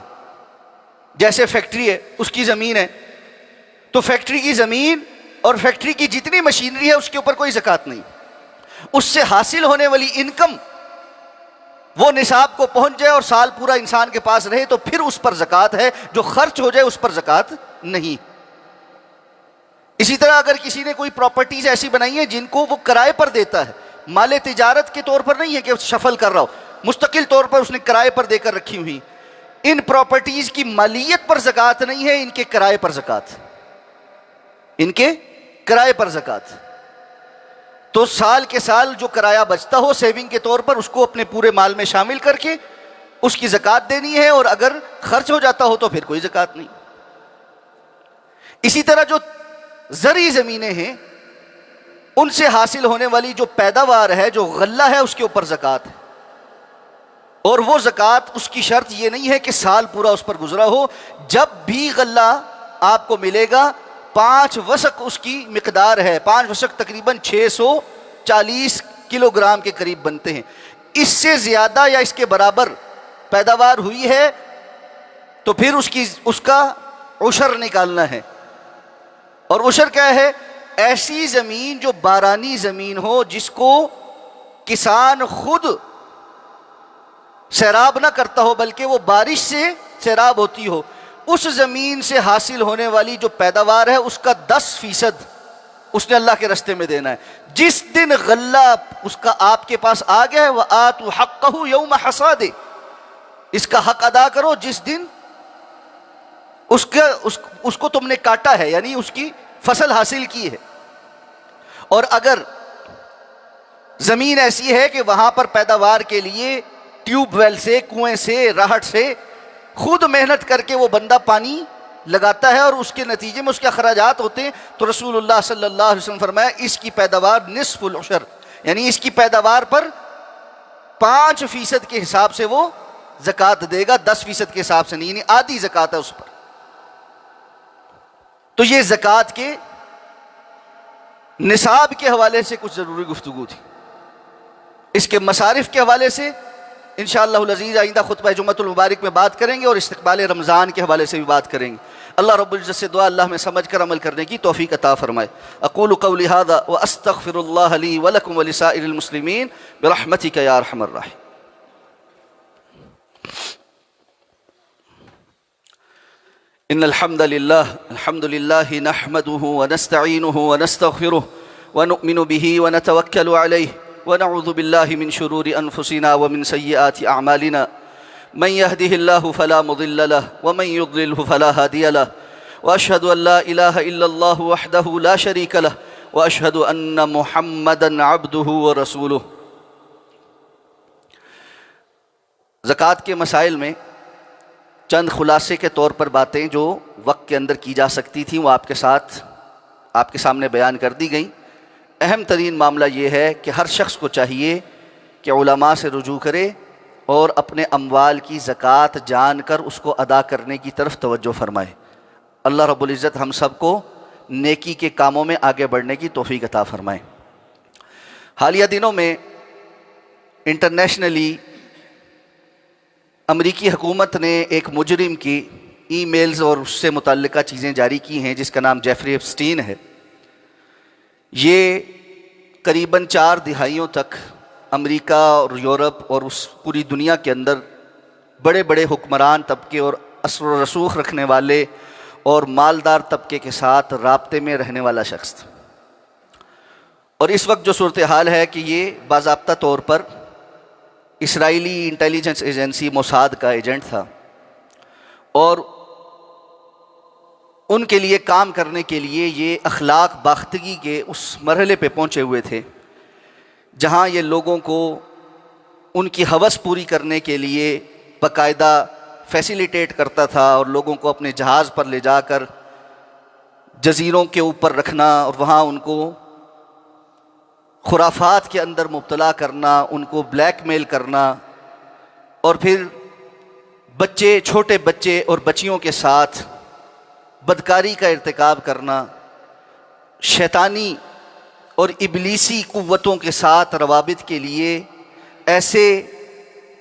جیسے فیکٹری ہے، اس کی زمین ہے، تو فیکٹری کی زمین اور فیکٹری کی جتنی مشینری ہے اس کے اوپر کوئی زکوٰۃ نہیں، اس سے حاصل ہونے والی انکم وہ نصاب کو پہنچ جائے اور سال پورا انسان کے پاس رہے تو پھر اس پر زکوٰۃ ہے، جو خرچ ہو جائے اس پر زکوٰۃ نہیں۔ اسی طرح اگر کسی نے کوئی پراپرٹیز ایسی بنائی ہیں جن کو وہ کرائے پر دیتا ہے، مال تجارت کے طور پر نہیں ہے کہ شفل کر رہا ہو، مستقل طور پر اس نے کرائے پر دے کر رکھی ہوئی، ان پراپرٹیز کی مالیت پر زکوٰۃ نہیں ہے، ان کے کرائے پر زکوٰۃ، ان کے کرائے پر زکوٰۃ۔ تو سال کے سال جو کرایہ بچتا ہو سیونگ کے طور پر اس کو اپنے پورے مال میں شامل کر کے اس کی زکوٰۃ دینی ہے، اور اگر خرچ ہو جاتا ہو تو پھر کوئی زکوٰۃ نہیں۔ اسی طرح جو زرعی زمینیں ہیں ان سے حاصل ہونے والی جو پیداوار ہے، جو غلہ ہے، اس کے اوپر زکوٰۃ ہے، اور وہ زکوٰۃ اس کی شرط یہ نہیں ہے کہ سال پورا اس پر گزرا ہو، جب بھی غلہ آپ کو ملے گا 5 وسق اس کی مقدار ہے، 5 وسق تقریباً 640 کلو گرام کے قریب بنتے ہیں، اس سے زیادہ یا اس کے برابر پیداوار ہوئی ہے تو پھر اس کا عشر نکالنا ہے۔ اور عشر کیا ہے؟ ایسی زمین جو بارانی زمین ہو، جس کو کسان خود سیراب نہ کرتا ہو بلکہ وہ بارش سے سیراب ہوتی ہو، اس زمین سے حاصل ہونے والی جو پیداوار ہے اس کا 10% اس نے اللہ کے رستے میں دینا ہے۔ جس دن غلہ اس کا آپ کے پاس آ گیا ہے، وَآتُوا حَقَّهُ يَوْمَ حَصَادِهِ، اس کا حق ادا کرو جس دن اس کو تم نے کاٹا ہے، یعنی اس کی فصل حاصل کی ہے۔ اور اگر زمین ایسی ہے کہ وہاں پر پیداوار کے لیے ٹیوب ویل سے، کنویں سے، راہٹ سے خود محنت کر کے وہ بندہ پانی لگاتا ہے اور اس کے نتیجے میں اس کے اخراجات ہوتے ہیں، تو رسول اللہ صلی اللہ علیہ وسلم فرمایا اس کی پیداوار نصف العشر، یعنی اس کی پیداوار پر 5% کے حساب سے وہ زکوٰۃ دے گا، 10% کے حساب سے نہیں، یعنی آدھی زکوٰۃ ہے اس پر۔ تو یہ زکوٰۃ کے نصاب کے حوالے سے کچھ ضروری گفتگو تھی۔ اس کے مصارف کے حوالے سے انشاءاللہ العزیز آئندہ خطبہ جمعۃ المبارک میں بات کریں گے، اور استقبال رمضان کے حوالے سے بھی بات کریں گے۔ اللہ رب العزت سے دعا اللہ میں سمجھ کر عمل کرنے کی توفیق عطا فرمائے۔ اقول قولی ھذا واستغفر اللہ لی ولکم ولسائر المسلمین برحمتک یا ارحم الراحمین۔ ان الحمد للہ نحمده ونستعینه ونستغفره ونؤمن به ونتوکل علیہ ونعوذ باللہ من شرور انفسنا ومن سیئات اعمالنا من يهده الله فلا مضل له ومن يضلله فلا هادي له واشهد ان لا اله الا الله وحده لا شريك له واشهد ان محمدا عبده ورسوله زکوٰۃ کے مسائل میں چند خلاصے کے طور پر باتیں جو وقت کے اندر کی جا سکتی تھیں وہ آپ کے سامنے بیان کر دی گئیں۔ اہم ترین معاملہ یہ ہے کہ ہر شخص کو چاہیے کہ علماء سے رجوع کرے اور اپنے اموال کی زکوٰۃ جان کر اس کو ادا کرنے کی طرف توجہ فرمائے۔ اللہ رب العزت ہم سب کو نیکی کے کاموں میں آگے بڑھنے کی توفیق عطا فرمائے۔ حالیہ دنوں میں انٹرنیشنلی امریکی حکومت نے ایک مجرم کی ای میلز اور اس سے متعلقہ چیزیں جاری کی ہیں جس کا نام جیفری ایپسٹین ہے۔ یہ قریباً 4 دہائیوں تک امریکہ اور یورپ اور اس پوری دنیا کے اندر بڑے بڑے حکمران طبقے اور اثر و رسوخ رکھنے والے اور مالدار طبقے کے ساتھ رابطے میں رہنے والا شخص تھا، اور اس وقت جو صورتحال ہے کہ یہ باضابطہ طور پر اسرائیلی انٹیلیجنس ایجنسی موساد کا ایجنٹ تھا، اور ان کے لیے کام کرنے کے لیے یہ اخلاق باختگی کے اس مرحلے پہ پہنچے ہوئے تھے جہاں یہ لوگوں کو ان کی ہوس پوری کرنے کے لیے باقاعدہ فیسیلیٹیٹ کرتا تھا، اور لوگوں کو اپنے جہاز پر لے جا کر جزیروں کے اوپر رکھنا اور وہاں ان کو خرافات کے اندر مبتلا کرنا، ان کو بلیک میل کرنا، اور پھر چھوٹے بچے اور بچیوں کے ساتھ بدکاری کا ارتکاب کرنا، شیطانی اور ابلیسی قوتوں کے ساتھ روابط کے لیے ایسے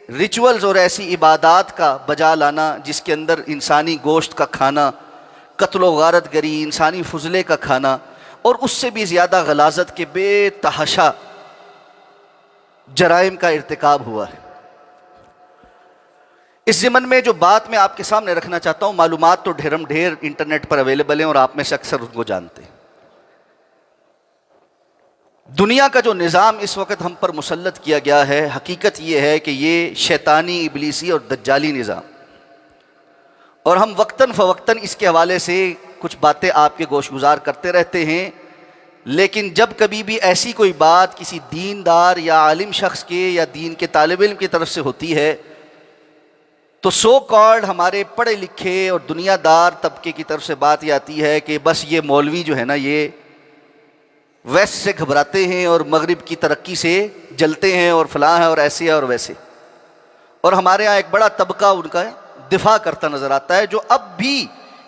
ریچولز اور ایسی عبادات کا بجا لانا جس کے اندر انسانی گوشت کا کھانا، قتل و غارت گری، انسانی فضلے کا کھانا، اور اس سے بھی زیادہ غلاظت کے بے تحاشا جرائم کا ارتکاب ہوا ہے۔ اس ضمن میں جو بات میں آپ کے سامنے رکھنا چاہتا ہوں، معلومات تو ڈھیر انٹرنیٹ پر اویلیبل ہیں اور آپ میں سے اکثر ان کو جانتے ہیں۔ دنیا کا جو نظام اس وقت ہم پر مسلط کیا گیا ہے، حقیقت یہ ہے کہ یہ شیطانی، ابلیسی اور دجالی نظام، اور ہم وقتاً فوقتاً اس کے حوالے سے کچھ باتیں آپ کے گوش گزار کرتے رہتے ہیں، لیکن جب کبھی بھی ایسی کوئی بات کسی دیندار یا عالم شخص کے یا دین کے طالب علم کی طرف سے ہوتی ہے تو سو کالڈ ہمارے پڑھے لکھے اور دنیا دار طبقے کی طرف سے بات یہ آتی ہے کہ بس یہ مولوی جو ہے نا یہ ویسٹ سے گھبراتے ہیں اور مغرب کی ترقی سے جلتے ہیں اور فلاں ہے اور ایسے ہے اور ویسے، اور ہمارے ہاں ایک بڑا طبقہ ان کا دفاع کرتا نظر آتا ہے جو اب بھی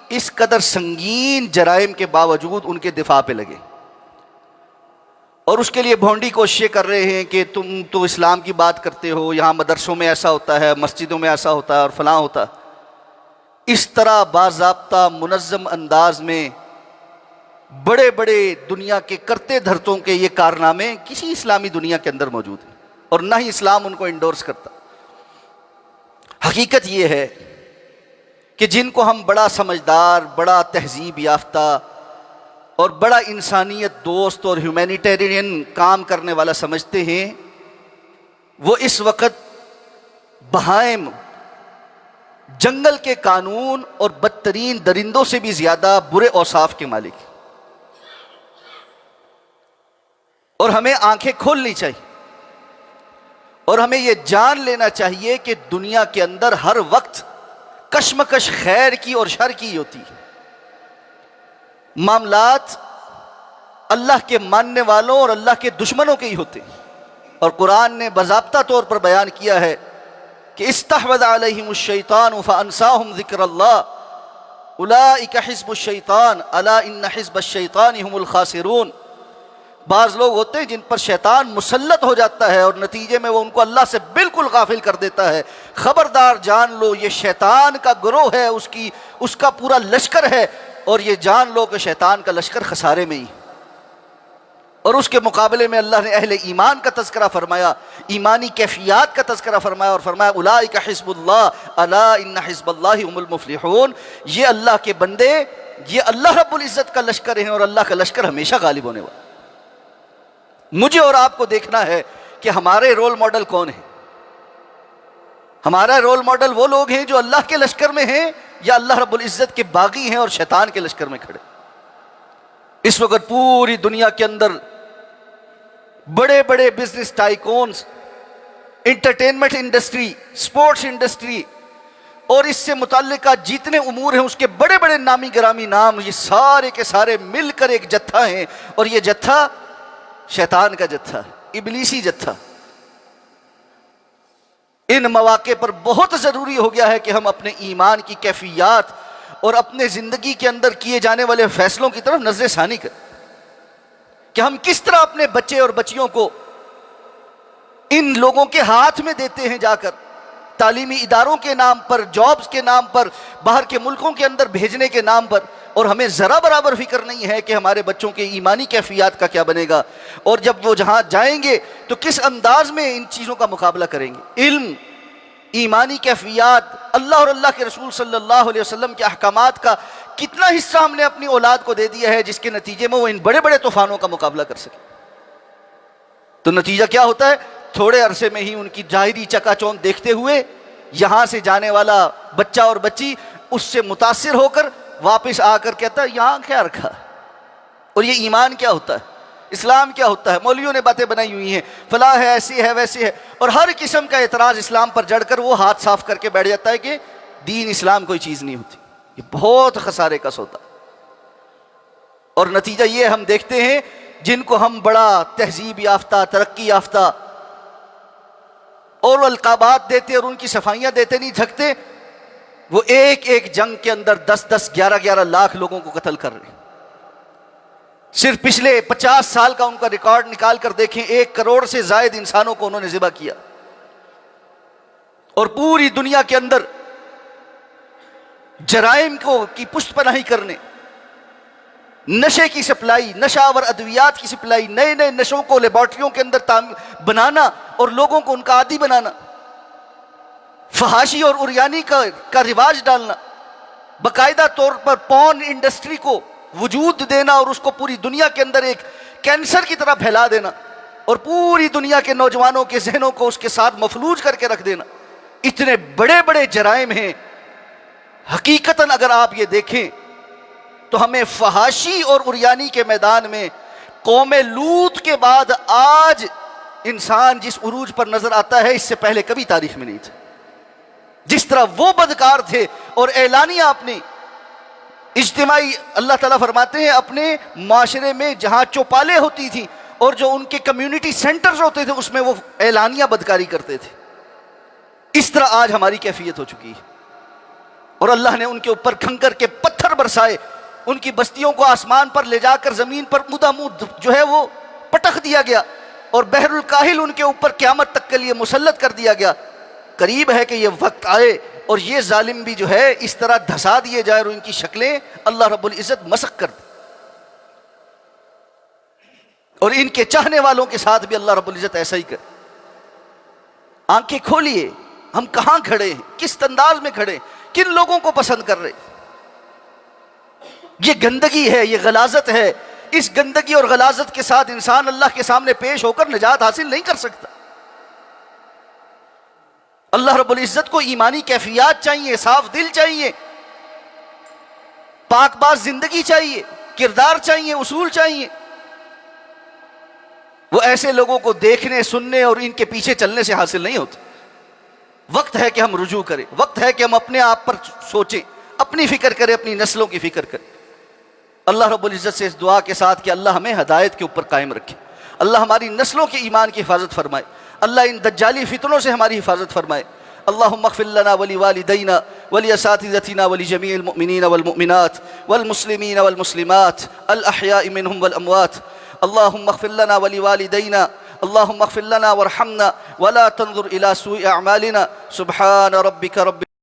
اس قدر سنگین جرائم کے باوجود ان کے دفاع پہ لگے، اور اس کے لیے بھونڈی کوششیں کر رہے ہیں کہ تم تو اسلام کی بات کرتے ہو، یہاں مدرسوں میں ایسا ہوتا ہے، مسجدوں میں ایسا ہوتا ہے اور فلاں ہوتا ہے۔ اس طرح باضابطہ منظم انداز میں بڑے بڑے دنیا کے کرتے دھرتوں کے یہ کارنامے کسی اسلامی دنیا کے اندر موجود ہیں، اور نہ ہی اسلام ان کو انڈورس کرتا۔ حقیقت یہ ہے کہ جن کو ہم بڑا سمجھدار، بڑا تہذیب یافتہ اور بڑا انسانیت دوست اور ہیومینیٹیرین کام کرنے والا سمجھتے ہیں، وہ اس وقت بہائم، جنگل کے قانون اور بدترین درندوں سے بھی زیادہ برے اوصاف کے مالک ہیں، اور ہمیں آنکھیں کھولنی چاہیے اور ہمیں یہ جان لینا چاہیے کہ دنیا کے اندر ہر وقت کشمکش خیر کی اور شر کی ہوتی ہے۔ معاملات اللہ کے ماننے والوں اور اللہ کے دشمنوں کے ہی ہوتے ہیں، اور قرآن نے باضابطہ طور پر بیان کیا ہے کہ استحوذ علیہم الشیطان فانساہم ذکر اللہ اولئک حزب الشیطان الا ان حزب الشیطان هم الخاسرون۔ بعض لوگ ہوتے ہیں جن پر شیطان مسلط ہو جاتا ہے اور نتیجے میں وہ ان کو اللہ سے بالکل غافل کر دیتا ہے۔ خبردار جان لو یہ شیطان کا گروہ ہے، اس کا پورا لشکر ہے، اور یہ جان لو کہ شیطان کا لشکر خسارے میں ہی۔ اور اس کے مقابلے میں اللہ نے اہل ایمان کا تذکرہ فرمایا، ایمانی کیفیات کا تذکرہ فرمایا، اور فرمایا اولئک حزب اللہ الا ان حزب اللہ هم المفلحون۔ یہ اللہ کے بندے، یہ اللہ رب العزت کا لشکر ہیں، اور اللہ کا لشکر ہمیشہ غالب ہونے والا۔ مجھے اور آپ کو دیکھنا ہے کہ ہمارے رول ماڈل کون ہیں۔ ہمارا رول ماڈل وہ لوگ ہیں جو اللہ کے لشکر میں ہیں یا اللہ رب العزت کے باغی ہیں اور شیطان کے لشکر میں کھڑے۔ اس وقت پوری دنیا کے اندر بڑے بڑے business tycoons entertainment industry, sports industry اور اس سے متعلقہ جتنے امور ہیں، اس کے بڑے بڑے نامی گرامی نام، یہ سارے کے سارے مل کر ایک جتھا ہیں، اور یہ جتھا شیطان کا جتھا، ابلیسی جتھا۔ ان مواقع پر بہت ضروری ہو گیا ہے کہ ہم اپنے ایمان کی کیفیات اور اپنے زندگی کے اندر کیے جانے والے فیصلوں کی طرف نظر ثانی کریں کہ ہم کس طرح اپنے بچے اور بچیوں کو ان لوگوں کے ہاتھ میں دیتے ہیں، جا کر تعلیمی اداروں کے نام پر، جابز کے نام پر، باہر کے ملکوں کے اندر بھیجنے کے نام پر، اور ہمیں ذرا برابر فکر نہیں ہے کہ ہمارے بچوں کے ایمانی کیفیات کا کیا بنے گا، اور جب وہ جہاں جائیں گے تو کس انداز میں ان چیزوں کا مقابلہ کریں گے۔ علم، ایمانی کیفیات، اللہ اور اللہ کے رسول صلی اللہ علیہ وسلم کے احکامات کا کتنا حصہ ہم نے اپنی اولاد کو دے دیا ہے جس کے نتیجے میں وہ ان بڑے بڑے طوفانوں کا مقابلہ کر سکے۔ تو نتیجہ کیا ہوتا ہے؟ تھوڑے عرصے میں ہی ان کی ظاہری چکا چوند دیکھتے ہوئے یہاں سے جانے والا بچہ اور بچی اس سے متاثر ہو کر واپس آ کر کہتا ہے یہاں کیا رکھا، اور یہ ایمان کیا ہوتا ہے، اسلام کیا ہوتا ہے، مولویوں نے باتیں بنائی ہوئی ہیں، فلاں ہے، ایسی ہے، ویسی ہے، اور ہر قسم کا اعتراض اسلام پر جڑ کر وہ ہاتھ صاف کر کے بیٹھ جاتا ہے کہ دین اسلام کوئی چیز نہیں ہوتی۔ یہ بہت خسارے کا سودا، اور نتیجہ یہ ہم دیکھتے ہیں جن کو ہم بڑا تہذیب یافتہ، ترقی یافتہ اور القابات دیتے اور ان کی صفائیاں دیتے نہیں تھکتے، وہ ایک ایک جنگ کے اندر 10-10، 11-11 لاکھ لوگوں کو قتل کر رہے ہیں۔ صرف پچھلے 50 سال کا ان کا ریکارڈ نکال کر دیکھیں، 1 کروڑ سے زائد انسانوں کو انہوں نے ذبح کیا، اور پوری دنیا کے اندر جرائم کی پشت پناہی کرنے، نشے کی سپلائی، نشہ آور ادویات کی سپلائی، نئے نئے نشوں کو لیبارٹریوں کے اندر بنانا اور لوگوں کو ان کا عادی بنانا، فحاشی اور عریانی کا رواج ڈالنا، باقاعدہ طور پر پورن انڈسٹری کو وجود دینا اور اس کو پوری دنیا کے اندر ایک کینسر کی طرح پھیلا دینا، اور پوری دنیا کے نوجوانوں کے ذہنوں کو اس کے ساتھ مفلوج کر کے رکھ دینا۔ اتنے بڑے بڑے جرائم ہیں۔ حقیقتاً اگر آپ یہ دیکھیں تو ہمیں فحاشی اور عریانی کے میدان میں قوم لوط کے بعد آج انسان جس عروج پر نظر آتا ہے، اس سے پہلے کبھی تاریخ میں نہیں تھا۔ جس طرح وہ بدکار تھے اور اعلانیہ اپنی اجتماعی، اللہ تعالیٰ فرماتے ہیں اپنے معاشرے میں جہاں چوپالیں ہوتی تھیں اور جو ان کے کمیونٹی سینٹرز ہوتے تھے اس میں وہ اعلانیہ بدکاری کرتے تھے، اس طرح آج ہماری کیفیت ہو چکی ہے، اور اللہ نے ان کے اوپر کھنکر کے پتھر برسائے، ان کی بستیوں کو آسمان پر لے جا کر زمین پر مدامود جو ہے وہ پٹخ دیا گیا، اور بحر الکاہل ان کے اوپر قیامت تک کے لیے مسلط کر دیا گیا۔ قریب ہے کہ یہ وقت آئے اور یہ ظالم بھی جو ہے اس طرح دھسا دیے جائے اور ان کی شکلیں اللہ رب العزت مسخ کر دے، اور ان کے چاہنے والوں کے ساتھ بھی اللہ رب العزت ایسا ہی کرے۔ آنکھیں کھولیے، ہم کہاں کھڑے ہیں، کس انداز میں کھڑے ہیں، کن لوگوں کو پسند کر رہے ہیں۔ یہ گندگی ہے، یہ غلاظت ہے۔ اس گندگی اور غلاظت کے ساتھ انسان اللہ کے سامنے پیش ہو کر نجات حاصل نہیں کر سکتا۔ اللہ رب العزت کو ایمانی کیفیات چاہیے، صاف دل چاہیے، پاک باز زندگی چاہیے، کردار چاہیے، اصول چاہیے۔ وہ ایسے لوگوں کو دیکھنے، سننے اور ان کے پیچھے چلنے سے حاصل نہیں ہوتا۔ وقت ہے کہ ہم رجوع کریں، وقت ہے کہ ہم اپنے آپ پر سوچیں، اپنی فکر کریں، اپنی نسلوں کی فکر کریں۔ اللہ رب العزت سے اس دعا کے ساتھ کہ اللہ ہمیں ہدایت کے اوپر قائم رکھے، اللہ ہماری نسلوں کے ایمان کی حفاظت فرمائے، اللہ ان دجالی فتنوں سے ہماری حفاظت فرمائے۔ اللہم اغفر لنا ولوالدینا ولاساتذتنا ولجمیع المؤمنین والمؤمنات والمسلمین والمسلمات الاحیاء منهم والاموات۔ اللہم اغفر لنا ولوالدینا، اللہم اغفر لنا وارحمنا ولا تنظر الى سوء اعمالنا۔ سبحان ربک رب